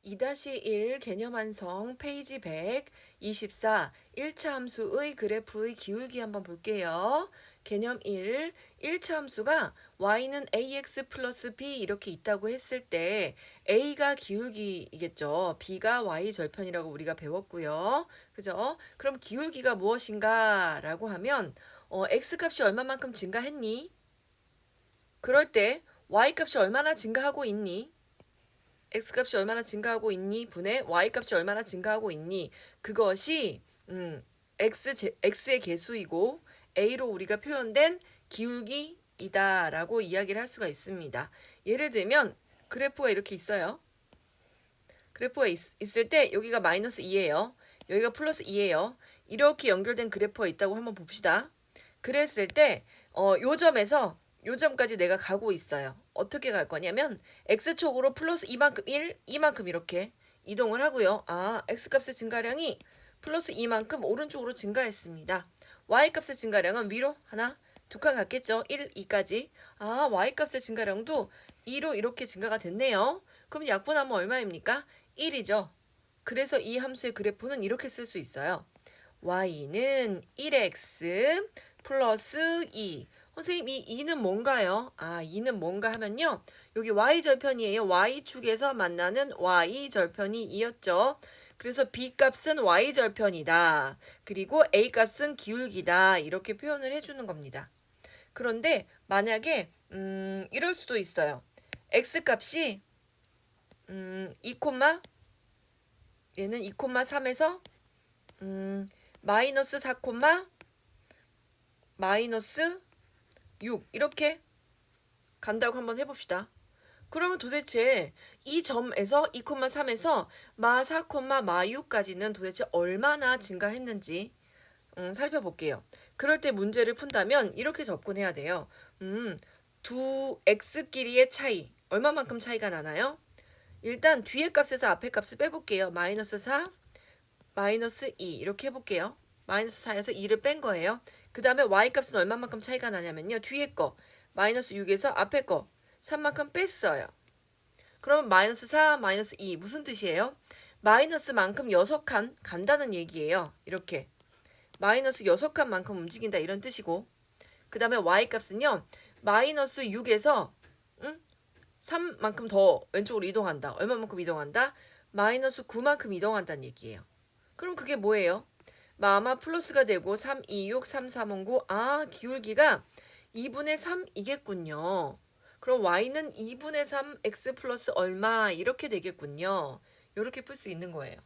2-1 개념 완성 페이지 124 1차 함수의 그래프의 기울기 한번 볼게요. 개념 1, 1차 함수가 y는 ax 플러스 b 이렇게 있다고 했을 때 a가 기울기이겠죠. b가 y 절편이라고 우리가 배웠고요. 그죠? 그럼 기울기가 무엇인가 라고 하면 x 값이 얼마만큼 증가했니? 그럴 때 y 값이 얼마나 증가하고 있니? x값이 얼마나 증가하고 있니? 분의 y값이 얼마나 증가하고 있니? 그것이 x의 개수이고 a로 우리가 표현된 기울기이다라고 이야기를 할 수가 있습니다. 예를 들면 그래프가 이렇게 있어요. 그래프가 있을 때 여기가 마이너스 2예요. 여기가 플러스 2예요. 이렇게 연결된 그래프가 있다고 한번 봅시다. 그랬을 때 요 점에서 요 점까지 내가 가고 있어요. 어떻게 갈 거냐면 x축으로 플러스 2만큼 1, 2만큼 이렇게 이동을 하고요. x값의 증가량이 플러스 2만큼 오른쪽으로 증가했습니다. y값의 증가량은 위로 하나, 두 칸 갔겠죠. 1, 2까지. y값의 증가량도 2로 이렇게 증가가 됐네요. 그럼 약분하면 얼마입니까? 1이죠. 그래서 이 함수의 그래프는 이렇게 쓸 수 있어요. y는 1x 플러스 2. 선생님, 이 2는 뭔가요? 2는 뭔가 하면요. 여기 y절편이에요. y축에서 만나는 y절편이 2였죠. 그래서 b값은 y절편이다. 그리고 a값은 기울기다. 이렇게 표현을 해주는 겁니다. 그런데 만약에 이럴 수도 있어요. x값이 2, 얘는 2,3에서 마이너스 4, 마이너스 6 이렇게 간다고 한번 해봅시다. 그러면 도대체 이 점에서 2,3에서 마 4, 마 6까지는 도대체 얼마나 증가했는지 살펴볼게요. 그럴 때 문제를 푼다면 이렇게 접근해야 돼요. 두 x끼리의 차이 얼마만큼 차이가 나나요? 일단 뒤에 값에서 앞에 값을 빼볼게요. 마이너스 4, 마이너스 2 이렇게 해볼게요. 마이너스 4에서 2를 뺀 거예요. 그 다음에 y값은 얼마만큼 차이가 나냐면요. 뒤에 거 마이너스 6에서 앞에 거 3만큼 뺐어요. 그러면 마이너스 4, 마이너스 2 무슨 뜻이에요? 마이너스만큼 6칸 간다는 얘기예요. 이렇게 마이너스 6칸만큼 움직인다 이런 뜻이고 그 다음에 y값은요. 마이너스 6에서 3만큼 더 왼쪽으로 이동한다. 얼마만큼 이동한다? 마이너스 9만큼 이동한다는 얘기예요. 그럼 그게 뭐예요? 마마 플러스가 되고 3, 2, 6, 3, 3, 5, 9. 기울기가 2분의 3이겠군요. 그럼 y는 2분의 3 x 플러스 얼마 이렇게 되겠군요. 이렇게 풀 수 있는 거예요.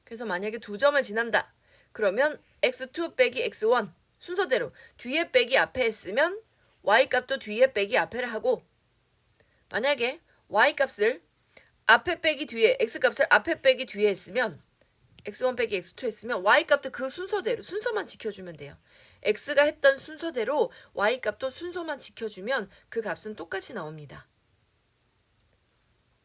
그래서 만약에 두 점을 지난다. 그러면 x2 빼기 x1 순서대로 뒤에 빼기 앞에 했으면 y값도 뒤에 빼기 앞에를 하고 만약에 y값을 앞에 빼기 뒤에 x값을 앞에 빼기 뒤에 했으면 x1 빼기 x2 했으면 y값도 그 순서대로 순서만 지켜주면 돼요. x가 했던 순서대로 y값도 순서만 지켜주면 그 값은 똑같이 나옵니다.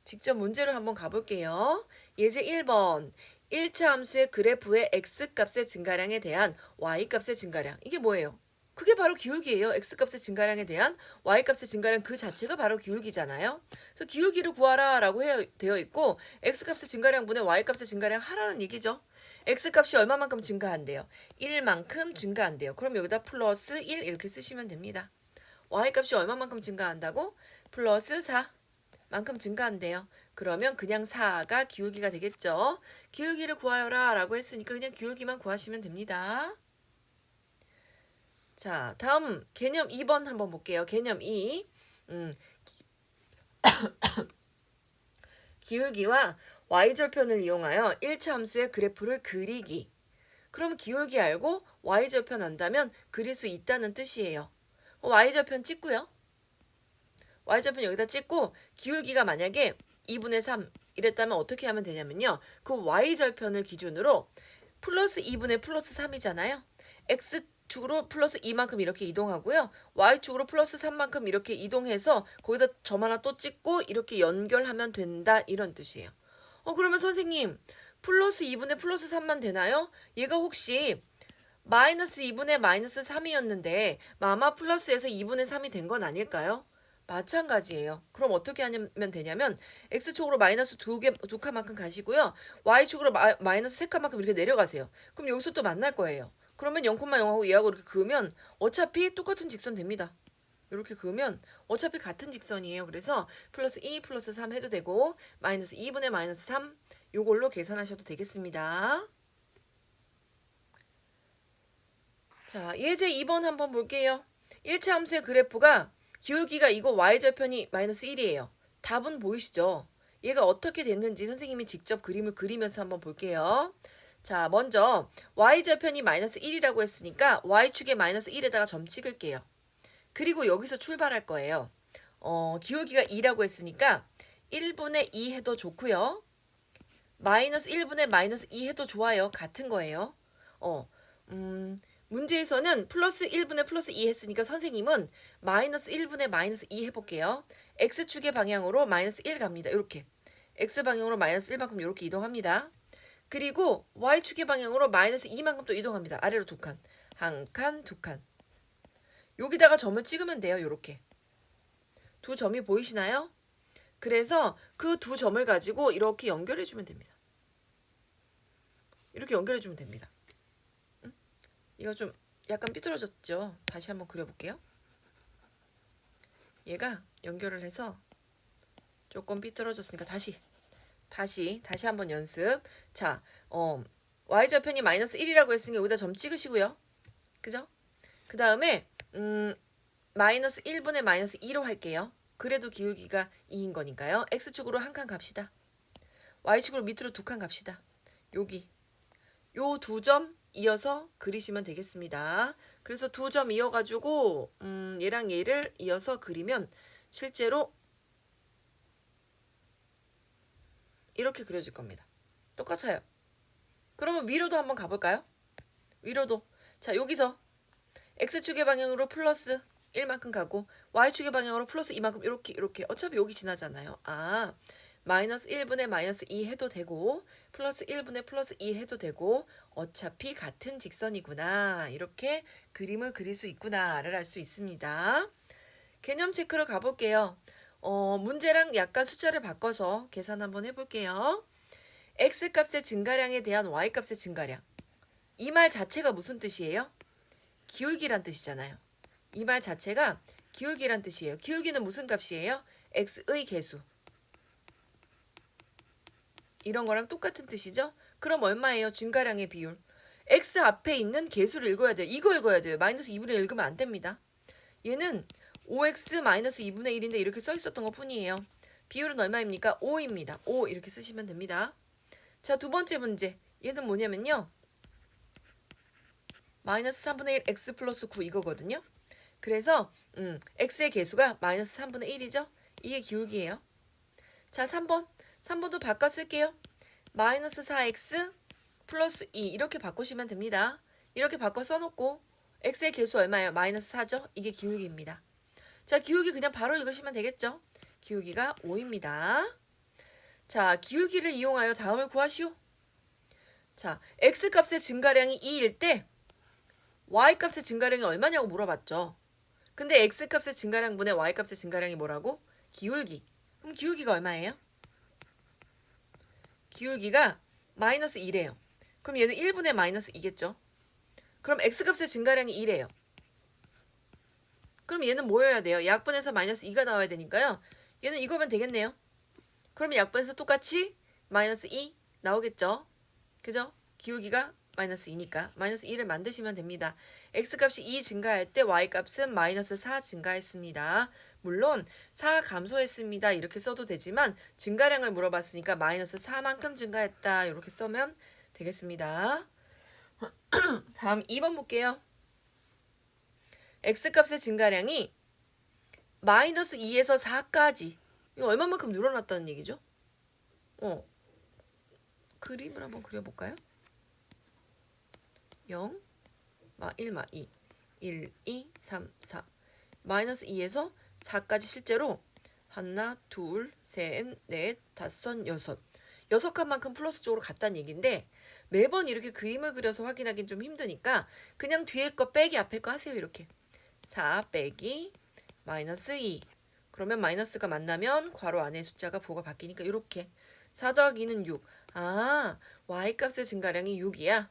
직접 문제를 한번 가볼게요. 예제 1번 1차 함수의 그래프의 x값의 증가량에 대한 y값의 증가량 이게 뭐예요? 그게 바로 기울기예요. x값의 증가량에 대한 y값의 증가량 그 자체가 바로 기울기잖아요. 그래서 기울기를 구하라 라고 되어 있고 x값의 증가량분의 y값의 증가량 하라는 얘기죠. x값이 얼마만큼 증가한대요? 1만큼 증가한대요. 그럼 여기다 플러스 1 이렇게 쓰시면 됩니다. y값이 얼마만큼 증가한다고? 플러스 4만큼 증가한대요. 그러면 그냥 4가 기울기가 되겠죠. 기울기를 구하여라 라고 했으니까 그냥 기울기만 구하시면 됩니다. 자, 다음 개념 2번 한번 볼게요. 개념 2. 기울기와 y절편을 이용하여 1차 함수의 그래프를 그리기. 그럼 기울기 알고 y절편 안다면 그릴 수 있다는 뜻이에요. y절편 찍고요. y절편 여기다 찍고 기울기가 만약에 2분의 3 이랬다면 어떻게 하면 되냐면요. 그 y절편을 기준으로 플러스 2분의 플러스 3이잖아요. x축으로 플러스 2만큼 이렇게 이동하고요. y축으로 플러스 3만큼 이렇게 이동해서 거기다 점 하나 또 찍고 이렇게 연결하면 된다 이런 뜻이에요. 그러면 선생님 플러스 2분의 플러스 3만 되나요? 얘가 혹시 마이너스 2분의 마이너스 3이었는데 마마 플러스에서 2분의 3이 된 건 아닐까요? 마찬가지예요. 그럼 어떻게 하면 되냐면 x축으로 마이너스 두 칸만큼 가시고요. y축으로 마이너스 세 칸만큼 이렇게 내려가세요. 그럼 여기서 또 만날 거예요. 그러면 0,0하고 얘하고 이렇게 그으면 어차피 똑같은 직선 됩니다. 이렇게 그으면 어차피 같은 직선이에요. 그래서 플러스 2 플러스 3 해도 되고 마이너스 2분의 마이너스 3 요걸로 계산하셔도 되겠습니다. 자, 예제 2번 한번 볼게요. 1차 함수의 그래프가 기울기가 이거 y절편이 마이너스 1이에요. 답은 보이시죠? 얘가 어떻게 됐는지 선생님이 직접 그림을 그리면서 한번 볼게요. 자, 먼저 y절편이 마이너스 1이라고 했으니까 y축에 마이너스 1에다가 점 찍을게요. 그리고 여기서 출발할 거예요. 기울기가 2라고 했으니까 1분의 2 해도 좋고요. 마이너스 1분의 마이너스 2 해도 좋아요. 같은 거예요. 문제에서는 플러스 1분의 플러스 2 했으니까 선생님은 마이너스 1분의 마이너스 2 해볼게요. x축의 방향으로 마이너스 1 갑니다. 이렇게. x방향으로 마이너스 1만큼 이렇게 이동합니다. 그리고 y축의 방향으로 마이너스 2만큼 또 이동합니다. 아래로 두 칸. 한 칸, 두 칸. 여기다가 점을 찍으면 돼요. 이렇게. 두 점이 보이시나요? 그래서 그 두 점을 가지고 이렇게 연결해주면 됩니다. 이렇게 연결해주면 됩니다. 이거 좀 약간 삐뚤어졌죠? 다시 한번 그려볼게요. 얘가 연결을 해서 조금 삐뚤어졌으니까 다시 한번 연습. 자, y절편이 마이너스 1이라고 했으니까 여기다 점 찍으시고요. 그죠? 그 다음에 마이너스 1분의 마이너스 2로 할게요. 그래도 기울기가 2인 거니까요. x축으로 한 칸 갑시다. y축으로 밑으로 두 칸 갑시다. 여기 요 두 점 이어서 그리시면 되겠습니다. 그래서 두 점 이어가지고 얘랑 얘를 이어서 그리면 실제로 이렇게 그려질 겁니다. 똑같아요. 그러면 위로도 한번 가볼까요? 위로도. 자, 여기서 x축의 방향으로 플러스 1만큼 가고 y축의 방향으로 플러스 2만큼 이렇게 어차피 여기 지나잖아요. 마이너스 1분의 마이너스 2 해도 되고 플러스 1분의 플러스 2 해도 되고 어차피 같은 직선이구나. 이렇게 그림을 그릴 수 있구나를 알 수 있습니다. 개념 체크로 가볼게요. 문제랑 약간 숫자를 바꿔서 계산 한번 해볼게요. x값의 증가량에 대한 y값의 증가량. 이 말 자체가 무슨 뜻이에요? 기울기란 뜻이잖아요. 이 말 자체가 기울기란 뜻이에요. 기울기는 무슨 값이에요? x의 개수. 이런 거랑 똑같은 뜻이죠? 그럼 얼마예요? 증가량의 비율. x 앞에 있는 개수를 읽어야 돼요. 이거 읽어야 돼요. 마이너스 2분의 1 읽으면 안 됩니다. 얘는 5x 마이너스 2분의 1인데 이렇게 써 있었던 것 뿐이에요. 비율은 얼마입니까? 5입니다. 5 이렇게 쓰시면 됩니다. 자, 두 번째 문제. 얘는 뭐냐면요. 마이너스 3분의 1 x 플러스 9 이거거든요. 그래서 x의 개수가 마이너스 3분의 1이죠. 이게 기울기예요. 자, 3번도 바꿔 쓸게요. 마이너스 4x 플러스 2 이렇게 바꾸시면 됩니다. 이렇게 바꿔 써놓고 x의 개수 얼마예요? 마이너스 4죠? 이게 기울기입니다. 자, 기울기 그냥 바로 읽으시면 되겠죠? 기울기가 5입니다. 자, 기울기를 이용하여 다음을 구하시오. 자, x값의 증가량이 2일 때 y값의 증가량이 얼마냐고 물어봤죠. 근데 x값의 증가량분의 y값의 증가량이 뭐라고? 기울기. 그럼 기울기가 얼마예요? 기울기가 마이너스 2래요. 그럼 얘는 1분의 마이너스 2겠죠? 그럼 x값의 증가량이 2래요. 그럼 얘는 뭐여야 돼요? 약분해서 마이너스 2가 나와야 되니까요. 얘는 이거면 되겠네요. 그러면 약분해서 똑같이 마이너스 2 나오겠죠? 그죠? 기울기가 마이너스 2니까 마이너스 2를 만드시면 됩니다. x값이 2 증가할 때 y값은 마이너스 4 증가했습니다. 물론 4 감소했습니다. 이렇게 써도 되지만 증가량을 물어봤으니까 마이너스 4만큼 증가했다. 이렇게 쓰면 되겠습니다. 다음 2번 볼게요. x값의 증가량이 마이너스 2에서 4까지 이거 얼마만큼 늘어났다는 얘기죠? 그림을 한번 그려볼까요? 0, 1, 2, 1, 2, 3, 4 마이너스 2에서 4까지 실제로 하나, 둘, 셋, 넷, 다섯, 여섯 6칸만큼 플러스 쪽으로 갔다는 얘기인데 매번 이렇게 그림을 그려서 확인하기는 좀 힘드니까 그냥 뒤에 거 빼기 앞에 거 하세요. 이렇게 4 빼기 마이너스 2 그러면 마이너스가 만나면 괄호 안에 숫자가 부호가 바뀌니까 이렇게 4 더하기 2는 6. 아, y값의 증가량이 6이야.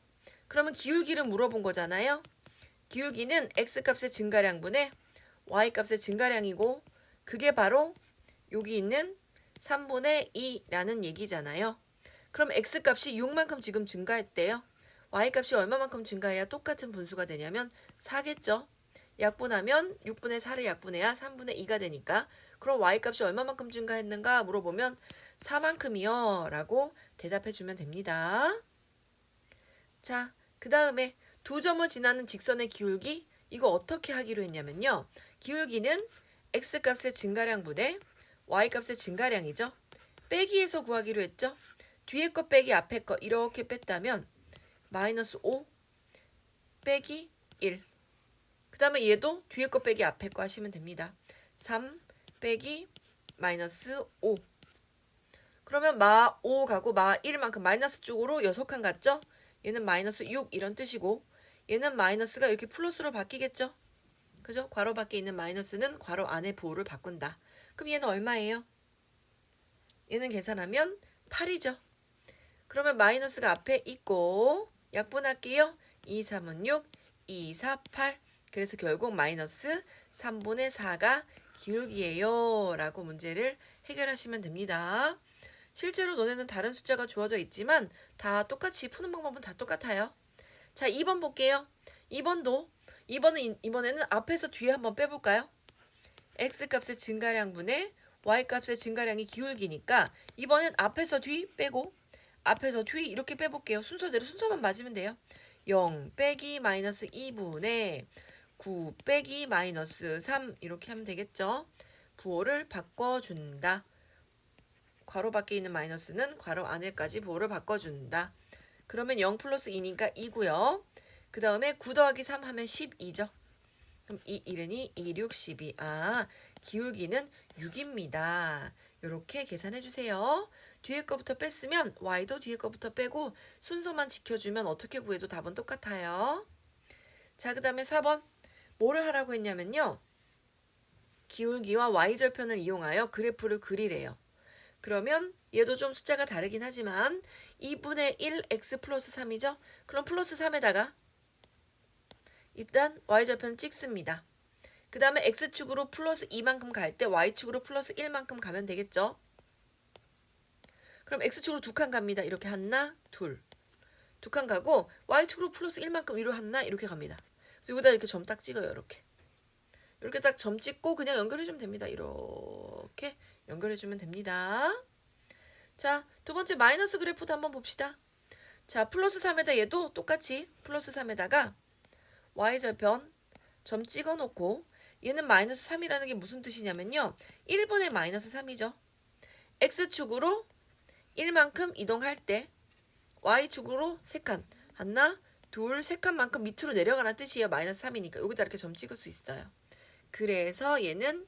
그러면 기울기를 물어본 거잖아요. 기울기는 x값의 증가량분의 y값의 증가량이고 그게 바로 여기 있는 3분의 2라는 얘기잖아요. 그럼 x값이 6만큼 지금 증가했대요. y값이 얼마만큼 증가해야 똑같은 분수가 되냐면 4겠죠. 약분하면 6분의 4를 약분해야 3분의 2가 되니까 그럼 y값이 얼마만큼 증가했는가 물어보면 4만큼이요 라고 대답해 주면 됩니다. 자, 그 다음에 두 점을 지나는 직선의 기울기 이거 어떻게 하기로 했냐면요. 기울기는 x값의 증가량분의 y값의 증가량이죠. 빼기에서 구하기로 했죠. 뒤에 거 빼기 앞에 거 이렇게 뺐다면 마이너스 5 빼기 1. 그 다음에 얘도 뒤에 거 빼기 앞에 거 하시면 됩니다. 3 빼기 마이너스 5. 그러면 마 5 가고 마 1만큼 마이너스 쪽으로 6칸 갔죠? 얘는 마이너스 6 이런 뜻이고 얘는 마이너스가 이렇게 플러스로 바뀌겠죠? 그죠? 괄호 밖에 있는 마이너스는 괄호 안에 부호를 바꾼다. 그럼 얘는 얼마예요? 얘는 계산하면 8이죠. 그러면 마이너스가 앞에 있고 약분할게요. 2, 3은 6, 2, 4, 8. 그래서 결국 마이너스 3분의 4가 기울기예요. 라고 문제를 해결하시면 됩니다. 실제로 너네는 다른 숫자가 주어져 있지만 다 똑같이 푸는 방법은 다 똑같아요. 자, 2번 볼게요. 2번에는 앞에서 뒤에 한번 빼볼까요? x값의 증가량분의 y값의 증가량이 기울기니까 이번엔 앞에서 뒤 빼고 앞에서 뒤 이렇게 빼볼게요. 순서대로 순서만 맞으면 돼요. 0 빼기 마이너스 2분의 9 빼기 마이너스 3 이렇게 하면 되겠죠. 부호를 바꿔준다. 괄호 밖에 있는 마이너스는 괄호 안에까지 부호를 바꿔준다. 그러면 0 플러스 2니까 2고요. 그 다음에 9 더하기 3 하면 12죠. 그럼 2, 1은 2, 6, 12. 아, 기울기는 6입니다. 이렇게 계산해주세요. 뒤에 거부터 뺐으면 y도 뒤에 거부터 빼고 순서만 지켜주면 어떻게 구해도 답은 똑같아요. 자, 그 다음에 4번. 뭐를 하라고 했냐면요. 기울기와 y절편을 이용하여 그래프를 그리래요. 그러면 얘도 좀 숫자가 다르긴 하지만 2분의 1 x 플러스 3이죠. 그럼 플러스 3에다가 일단 y절편 찍습니다. 그 다음에 x축으로 플러스 2만큼 갈 때 y축으로 플러스 1만큼 가면 되겠죠. 그럼 x축으로 2칸 갑니다. 이렇게 하나, 둘. 2칸 가고 y축으로 플러스 1만큼 위로 하나 이렇게 갑니다. 그래서 여기다 이렇게 점 딱 찍어요. 이렇게. 이렇게 딱 점 찍고 그냥 연결해주면 됩니다. 이렇게 연결해주면 됩니다. 자, 두 번째 마이너스 그래프도 한번 봅시다. 자, 플러스 3에다 얘도 똑같이 플러스 3에다가 y절편 점 찍어놓고 얘는 마이너스 3이라는 게 무슨 뜻이냐면요. 1분의 마이너스 3이죠. x축으로 1만큼 이동할 때 y축으로 3칸 하나, 둘, 3칸만큼 밑으로 내려가는 뜻이에요. 마이너스 3이니까 여기다 이렇게 점 찍을 수 있어요. 그래서 얘는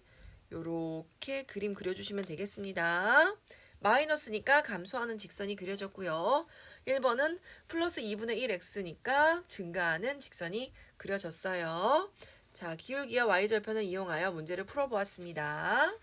요렇게 그림 그려주시면 되겠습니다. 마이너스니까 감소하는 직선이 그려졌고요. 1번은 플러스 2분의 1x니까 증가하는 직선이 그려졌어요. 자, 기울기와 y절편을 이용하여 문제를 풀어보았습니다.